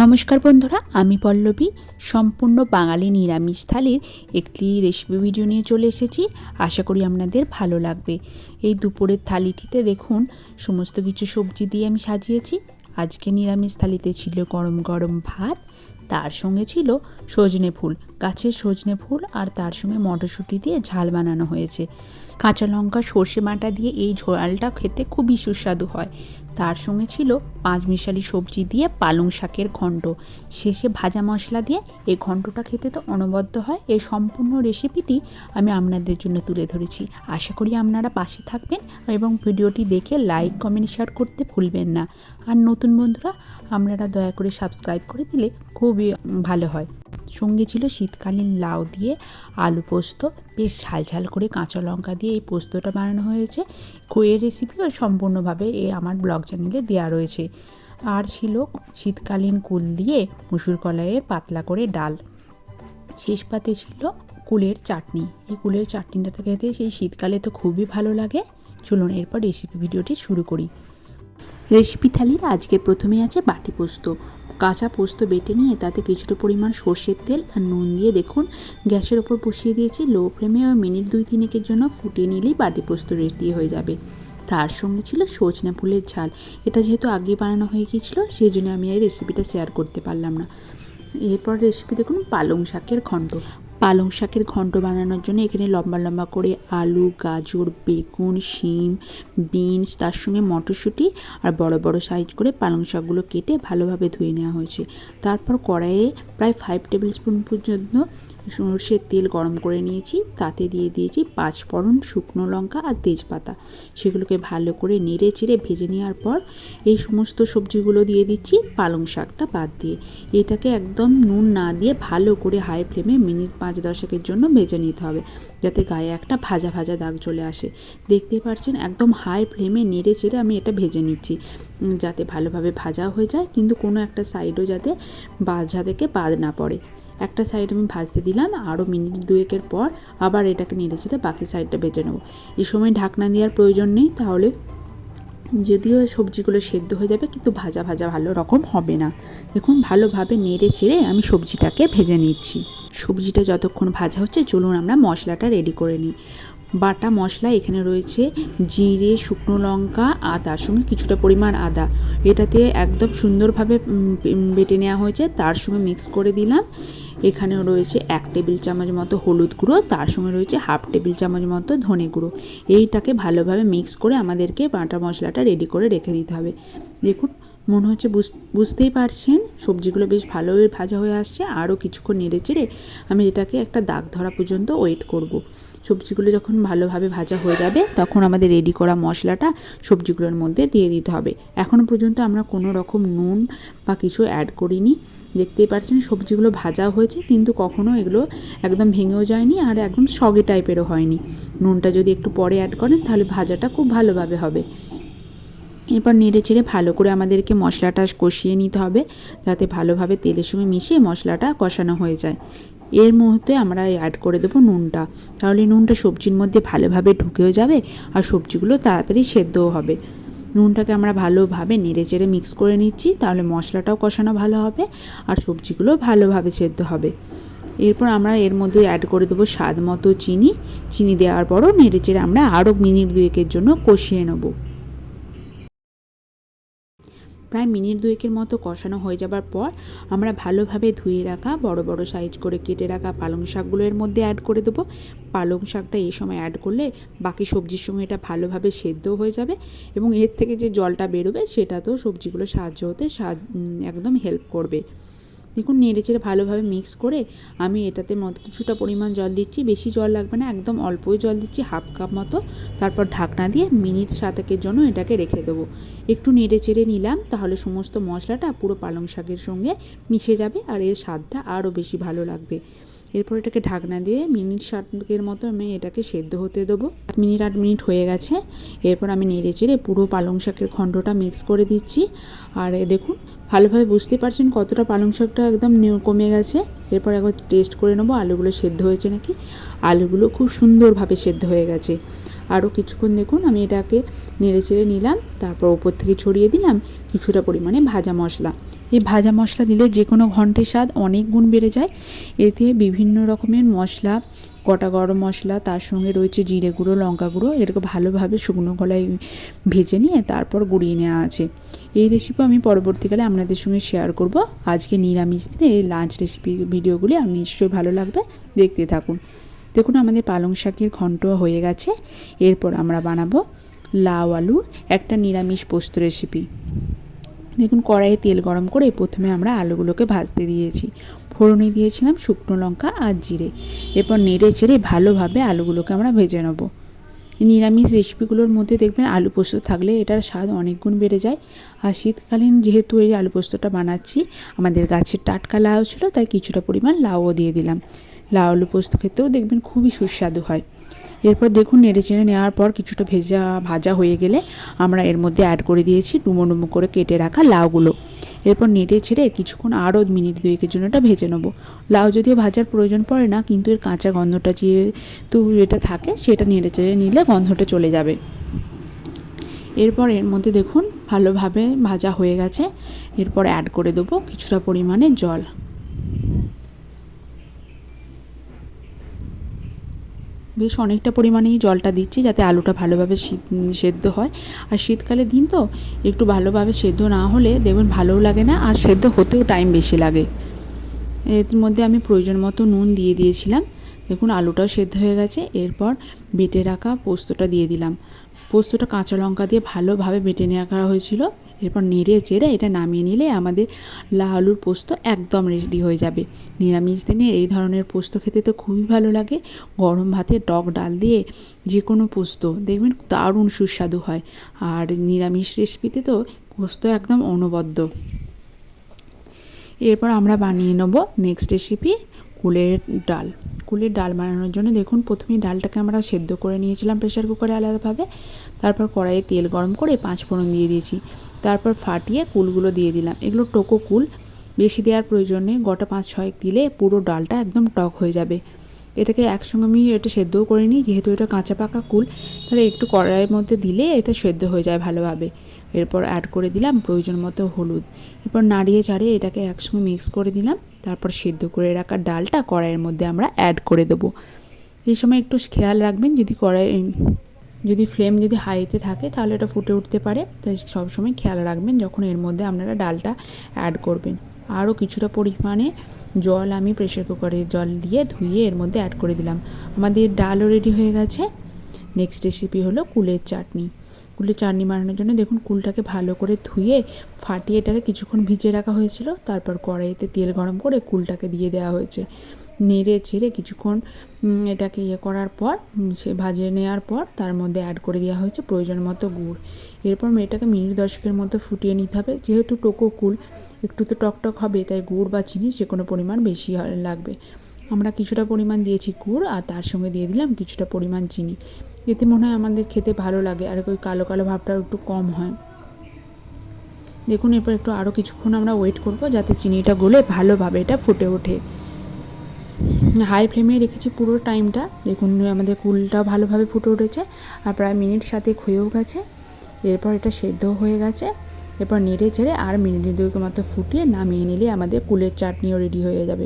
নমস্কার বন্ধুরা, আমি পল্লবী সম্পূর্ণ বাঙালি নিরামিষ থালির একটি রেসিপি ভিডিও নিয়ে চলে এসেছি। আশা করি আপনাদের ভালো লাগবে। এই দুপুরের থালিটিতে দেখুন সমস্ত কিছু সবজি দিয়ে আমি সাজিয়েছি। আজকে নিরামিষ থালিতে ছিল গরম গরম ভাত, তার সঙ্গে ছিল সজনে ফুল, গাছের সজনে ফুল, আর তার সঙ্গে মটরশুঁটি দিয়ে ঝাল বানানো হয়েছে। কাঁচা লঙ্কা সর্ষে বাটা দিয়ে এই ঝালটা খেতে খুবই সুস্বাদু হয়। তার সঙ্গে ছিল পাঁচমিশালি সবজি দিয়ে পালং শাকের ঘন্ট, শেষে ভাজা মশলা দিয়ে এই ঘন্টটা খেতে তো অনবদ্য হয়। এই সম্পূর্ণ রেসিপিটি আমি আপনাদের জন্য তুলে ধরেছি। আশা করি আপনারা পাশে থাকবেন এবং ভিডিওটি দেখে লাইক কমেন্ট শেয়ার করতে ভুলবেন না। আর নতুন বন্ধুরা আপনারা দয়া করে সাবস্ক্রাইব করে দিলে খুবই ভালো হয়। সঙ্গে ছিল শীতকালীন লাউ দিয়ে আলু পোস্ত, বেশ ঝাল ঝাল করে কাঁচা লঙ্কা দিয়ে এই পোস্তটা বানানো হয়েছে। এর রেসিপিও সম্পূর্ণভাবে আমার ব্লগ চ্যানেলে দেওয়া রয়েছে। আর ছিল শীতকালীন কুল দিয়ে মুসুর কলাইয়ের পাতলা করে ডাল। শেষ পাতে ছিল কুলের চাটনি। এই কুলের চাটনিটা খেতে সেই শীতকালে তো খুবই ভালো লাগে। চলুন এরপর রেসিপি ভিডিওটি শুরু করি। রেসিপি থালির আজকে প্রথমে আছে বাটি পোস্ত। কাঁচা পোস্ত বেটে নিয়ে তাতে কিছুটা পরিমাণ সর্ষের তেল আর নুন দিয়ে দেখুন গ্যাসের ওপর বসিয়ে দিয়েছি লো ফ্লেমে। মিনিট 2-3 জন্য ফুটিয়ে নিলেই বাটি পোস্ত রেডি হয়ে যাবে। তার সঙ্গে ছিল সজনে ফুলের ঝাল। এটা যেহেতু আগে বানানো হয়ে গিয়েছিল সেই জন্য আমি এই রেসিপিটা শেয়ার করতে পারলাম না। এরপর রেসিপি দেখুন পালং শাকের ঘন্ট। পালং শাকের ঘন্ট বানানোর জন্য এখানে লম্বা লম্বা করে আলু, গাজর, বেগুন, শিম, বিনস, তার সঙ্গে মটরশুঁটি আর বড় বড় সাইজ করে পালং শাকগুলো কেটে ভালোভাবে ধুয়ে নেওয়া হয়েছে। তারপর কড়াইয়ে প্রায় 5 টেবিল স্পুন পর্যন্ত সরষের তেল গরম করে নিয়েছি। তাতে দিয়ে দিয়েছি 5 ফোড়ন, শুকনো লঙ্কা আর তেজপাতা। সেগুলোকে ভালো করে নেড়ে চেড়ে ভেজে নেওয়ার পর এই সমস্ত সবজিগুলো দিয়ে দিচ্ছি, পালং শাকটা বাদ দিয়ে। এটাকে একদম নুন না দিয়ে ভালো করে হাই ফ্লেমে মিনিট 5-10 জন্য ভেজে নিতে হবে, যাতে গায়ে একটা ভাজা ভাজা দাগ চলে আসে। দেখতে পাচ্ছেন একদম হাই ফ্লেমে নেড়ে চেড়ে আমি এটা ভেজে নিচ্ছি, যাতে ভালোভাবে ভাজা হয়ে যায়, কিন্তু কোনো একটা সাইডও যাতে ভাজা থেকে বাদ না পড়ে। একটা সাইড আমি ভাজতে দিলাম, আরও মিনিট 2 পর আবার এটাকে নেড়ে চেড়ে বাকি সাইডটা ভেজে নেব। এই সময় ঢাকনা দেওয়ার প্রয়োজন নেই, তাহলে যদিও সবজিগুলো সেদ্ধ হয়ে যাবে কিন্তু ভাজা ভাজা ভালো রকম হবে না। দেখুন ভালোভাবে নেড়ে চেড়ে আমি সবজিটাকে ভেজে নিচ্ছি। সবজিটা যতক্ষণ ভাজা হচ্ছে চলুন আমরা মশলাটা রেডি করে নিই। বাটা মশলা এখানে রয়েছে জিরে, শুকনো লঙ্কা আর তার সঙ্গে কিছুটা পরিমাণ আদা। এটাতে একদম সুন্দরভাবে বেটে নেওয়া হয়েছে। তার সঙ্গে মিক্স করে দিলাম এখানেও রয়েছে 1 টেবিল চামচ মতো হলুদ গুঁড়ো, তার সঙ্গে রয়েছে 1/2 টেবিল চামচ মতো ধনে গুঁড়ো। এইটাকে ভালোভাবে মিক্স করে আমাদেরকে বাটা মশলাটা রেডি করে রেখে দিতে হবে। দেখুন মনে হচ্ছে বুঝতেই পারছেন সবজিগুলো বেশ ভালোই ভাজা হয়ে আসছে। আরও কিছুক্ষণ নেড়ে চেড়ে আমি এটাকে একটা দাগ ধরা পর্যন্ত ওয়েট করব। সবজিগুলো যখন ভালোভাবে ভাজা হয়ে যাবে তখন আমাদের রেডি করা মশলাটা সবজিগুলোর মধ্যে দিয়ে দিতে হবে। এখনও পর্যন্ত আমরা কোনো রকম নুন বা কিছু অ্যাড করিনি। দেখতেই পাচ্ছেন সবজিগুলো ভাজা হয়েছে কিন্তু কখনো এগুলো একদম ভেঙেও যায়নি আর একদম সগে টাইপেরও হয়নি। নুনটা যদি একটু পরে অ্যাড করেন তাহলে ভাজাটা খুব ভালোভাবে হবে। এরপর নেড়ে চেড়ে ভালো করে আমাদেরকে মশলাটা কষিয়ে নিতে হবে, যাতে ভালোভাবে তেলের সঙ্গে মিশিয়ে মশলাটা কষানো হয়ে যায়। এর মুহূর্তে আমরা অ্যাড করে দেবো নুনটা, তাহলে নুনটা সবজির মধ্যে ভালোভাবে ঢুকেও যাবে আর সবজিগুলো তাড়াতাড়ি সেদ্ধও হবে। নুনটাকে আমরা ভালোভাবে নেড়ে চেড়ে মিক্স করে নিচ্ছি, তাহলে মশলাটাও কষানো ভালো হবে আর সবজিগুলো ভালোভাবে সেদ্ধ হবে। এরপর আমরা এর মধ্যে অ্যাড করে দেবো স্বাদ মতো চিনি। চিনি দেওয়ার পরও নেড়ে চেড়ে আমরা আরও মিনিট 2 জন্য কষিয়ে নেব। প্রায় মিনিট 2 মতো কষানো হয়ে যাবার পর আমরা ভালোভাবে ধুয়ে রাখা বড় বড় সাইজ করে কেটে রাখা পালং শাকগুলো এর মধ্যে অ্যাড করে দেবো। পালং শাকটা এই সময় অ্যাড করলে বাকি সবজির সঙ্গে এটা ভালোভাবে সেদ্ধ হয়ে যাবে এবং এর থেকে যে জলটা বেরোবে সেটা তো সবজিগুলো সাহায্য হতে একদম হেল্প করবে। দেখুন নেড়ে চেড়ে ভালোভাবে মিক্স করে আমি এটাতে মধ্যে কিছুটা পরিমাণ জল দিচ্ছি, বেশি জল লাগবে না, একদম অল্পই জল দিচ্ছি, 1/2 কাপ মতো। তারপর ঢাকনা দিয়ে মিনিট 7 জন্য এটাকে রেখে দেবো। একটু নেড়ে চেড়ে নিলাম, তাহলে সমস্ত মশলাটা পুরো পালং শাকের সঙ্গে মিশে যাবে আর এর স্বাদটা আরও বেশি ভালো লাগবে। এরপর এটাকে ঢাকনা দিয়ে মিনিট 7 মতো আমি এটাকে সেদ্ধ হতে দেবো। 8 মিনিট হয়ে গেছে। এরপর আমি নেড়ে চেড়ে পুরো পালং শাকের খণ্ডটা মিক্স করে দিচ্ছি। আর দেখুন ভালোভাবে বুঝতে পারছেন কতটা পালং শাকটা একদম কমে গেছে। এরপর একবার টেস্ট করে নেবো আলুগুলো সেদ্ধ হয়েছে নাকি। আলুগুলো খুব সুন্দরভাবে সেদ্ধ হয়ে গেছে। আরও কিছুক্ষণ দেখুন আমি এটাকে নেড়ে চেড়ে নিলাম। তারপর ওপর থেকে ছড়িয়ে দিলাম কিছুটা পরিমাণে ভাজা মশলা। এই ভাজা মশলা দিলে যে কোনো ঘন্টের স্বাদ অনেক গুণ বেড়ে যায়। এতে বিভিন্ন রকমের মশলা, গোটা গরম মশলা, তার সঙ্গে রয়েছে জিরে গুঁড়ো, লঙ্কা গুঁড়ো, এটাকে ভালোভাবে শুকনো গলায় ভেজে নিয়ে তারপর গুঁড়িয়ে নেওয়া আছে। এই রেসিপি আমি পরবর্তীকালে আপনাদের সঙ্গে শেয়ার করব। আজকে নিরামিষ দিনে এই লাঞ্চ রেসিপি ভিডিওগুলি আপনি নিশ্চয়ই ভালো লাগবে, দেখতে থাকুন। দেখুন আমাদের পালং শাকের ঘন্ট হয়ে গেছে। এরপর আমরা বানাবো লাউ আলুর একটা নিরামিষ পোস্ত রেসিপি। দেখুন কড়াইয়ে তেল গরম করে প্রথমে আমরা আলুগুলোকে ভাজতে দিয়েছি। ফোড়নে দিয়েছিলাম শুকনো লঙ্কা আর জিরে। এরপর নেড়ে চেড়ে ভালোভাবে আলুগুলোকে আমরা ভেজে নেব। নিরামিষ রেসিপিগুলোর মধ্যে দেখবেন আলু পোস্ত থাকলে এটার স্বাদ অনেক গুণ বেড়ে যায়। আর শীতকালীন যেহেতু এই আলু পোস্তটা বানাচ্ছি, আমাদের গাছের টাটকা লাউ ছিল, তাই কিছুটা পরিমাণ লাউও দিয়ে দিলাম। লাউ আলু পোস্ত খেতেও দেখবেন খুবই সুস্বাদু হয়। এরপর দেখুন নেড়ে চেড়ে নেওয়ার পর কিছুটা ভাজা হয়ে গেলে আমরা এর মধ্যে অ্যাড করে দিয়েছি ডুমো ডুমো করে কেটে রাখা লাউগুলো। এরপর নেড়ে ছেড়ে কিছুক্ষণ আরও মিনিট দুয়েকের জন্য এটা ভেজে নেবো। লাউ যদিও ভাজার প্রয়োজন পড়ে না, কিন্তু এর কাঁচা গন্ধটা যেহেতু এটা থাকে, সেটা নেড়ে চেড়ে নিলে গন্ধটা চলে যাবে। এরপর এর মধ্যে দেখুন ভালোভাবে ভাজা হয়ে গেছে। এরপর অ্যাড করে দেবো কিছুটা পরিমাণে জল। বেশ অনেকটা পরিমাণেই জলটা দিচ্ছি, যাতে আলুটা ভালোভাবে সেদ্ধ হয়। আর শীতকালের দিন তো একটু ভালোভাবে সেদ্ধ না হলে দেখবেন ভালোও লাগে না, আর সেদ্ধ হতেও টাইম বেশি লাগে। এর মধ্যে আমি প্রয়োজন মতো নুন দিয়ে দিয়েছিলাম। দেখুন আলুটাও সেদ্ধ হয়ে গেছে। এরপর বেটে রাখা পোস্তটা দিয়ে দিলাম। পোস্তটা কাঁচা লঙ্কা দিয়ে ভালোভাবে বেটে নেওয়া হয়েছিল। এরপর নেড়ে চেড়ে এটা নামিয়ে নিলে আমাদের লাউ আলুর পোস্ত একদম রেডি হয়ে যাবে। নিরামিষ দিনে এই ধরনের পোস্ত খেতে তো খুবই ভালো লাগে। গরম ভাতে টক ডাল দিয়ে যে কোনো পোস্ত দেখবেন দারুণ সুস্বাদু হয়। আর নিরামিষ রেসিপিতে তো পোস্ত একদম অনবদ্য। এরপর আমরা বানিয়ে নেব নেক্সট রেসিপি কুলের ডাল। কুলের ডাল বানানোর জন্য দেখুন প্রথমেই ডালটাকে আমরা সেদ্ধ করে নিয়েছিলাম প্রেসার কুকারে আলাদাভাবে। তারপর কড়াইয়ে তেল গরম করে 5 ফোড়ন দিয়ে দিয়েছি। তারপর ফাটিয়ে কুলগুলো দিয়ে দিলাম। এগুলো টোকো কুল, বেশি দেওয়ার প্রয়োজন নেই। গোটা 5-6 দিলে পুরো ডালটা একদম টক হয়ে যাবে। এটাকে একসঙ্গে আমি এটা সেদ্ধও করে নিই, যেহেতু এটা কাঁচা পাকা কুল, তাহলে একটু কড়াইয়ের মধ্যে দিলে এটা সেদ্ধ হয়ে যায় ভালোভাবে। এরপর অ্যাড করে দিলাম প্রয়োজন মতো হলুদ। এরপর নাড়িয়ে চাড়িয়ে এটাকে একসঙ্গে মিক্স করে দিলাম। তারপর সেদ্ধ করে রাখা ডালটা কড়াইয়ের মধ্যে আমরা অ্যাড করে দেবো। এই সময় একটু খেয়াল রাখবেন, যদি ফ্লেম হাইতে থাকে তাহলে এটা ফুটে উঠতে পারে, তাই সবসময় খেয়াল রাখবেন যখন এর মধ্যে আপনারা ডালটা অ্যাড করবেন। আরও কিছুটা পরিমাণে জল আমি প্রেসার কুকারে জল দিয়ে ধুয়ে এর মধ্যে অ্যাড করে দিলাম। আমাদের ডালও রেডি হয়ে গেছে। নেক্সট রেসিপি হলো কুলের চাটনি। কুলের চাটনি বানানোর জন্য দেখুন কুলটাকে ভালো করে ধুয়ে ফাটিয়ে এটাকে কিছুক্ষণ ভিজিয়ে রাখা হয়েছিল। তারপর কড়াইতে তেল গরম করে কুলটাকে দিয়ে দেওয়া হয়েছে। নেড়ে ছেড়ে কিছুক্ষণ এটাকে করার পর ভাজিয়ে নেওয়ার পর তার মধ্যে অ্যাড করে দেওয়া হয়েছে প্রয়োজন মতো গুড়। এরপর এটাকে মিনিট 10 মতো ফুটিয়ে নিতে হবে। যেহেতু টোকো কুল একটু তো টকটক হবে, তাই গুড় বা চিনি যে কোনো পরিমাণ বেশি লাগবে। আমরা কিছুটা পরিমাণ দিয়েছি গুড়, আর তার সঙ্গে দিয়ে দিলাম কিছুটা পরিমাণ চিনি। এতে মনে হয় আমাদের খেতে ভালো লাগে, আর ওই কালো কালো ভাবটাও একটু কম হয়। দেখুন এরপর একটু আরও কিছুক্ষণ আমরা ওয়েট করব, যাতে চিনিটা গলে ভালোভাবে এটা ফুটে ওঠে। হাই ফ্লেমে রেখেছি পুরো টাইমটা। দেখুন আমাদের কুলটাও ভালোভাবে ফুটে উঠেছে, আর প্রায় মিনিট 7 হয়েও গেছে। এরপর এটা সেদ্ধ হয়ে গেছে। এরপর নেড়ে ছেড়ে আর মিনিট 2 মতো ফুটিয়ে নামিয়ে নিলে আমাদের কুলের চাটনিও রেডি হয়ে যাবে।